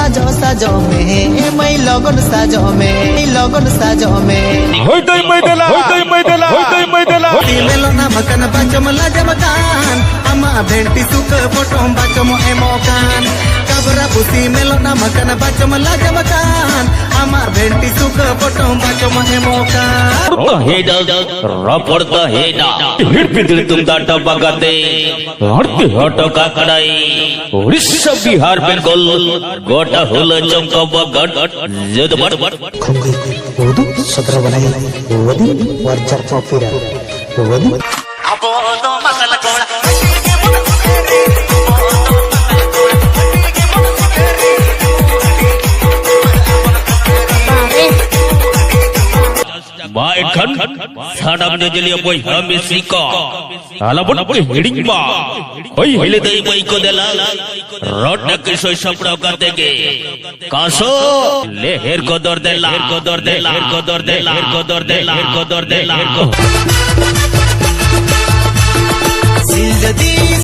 साजो साजो में मैं लगन साजो में लगन साजो में होय तोय मैदेला मेलो ना मकन बाचम लाजमकान अमा भेंटी सुक फोटो बाचम एमोकान कबरा पुसी मेलो ना मकन बाचम लाजमकान अमा भेंटी सुक फोटो बाचम एमोकान हेडा रपड़ता हेडा हिट पिदल तुम दाटा बगाते हटते हटो काकड़ाई उड़ीसा बिहार बेंगल गोटा हुल चमका बगट जद बट खुंगी वुदु सदर बनाई वदि वर्जर पोपीरा वदि अबो तो मसल कोड़ा बाय खन साडम ने जलिया बोय हम सिका आलाबन के हेडिंग बा ओय हिले दई बोय को देला रोड न के सोय सपड़ाव कर देगे कासो ले हेर को दर देला हेर को दर देला हेर को दर देला हेर को दर देला हेर को दर देला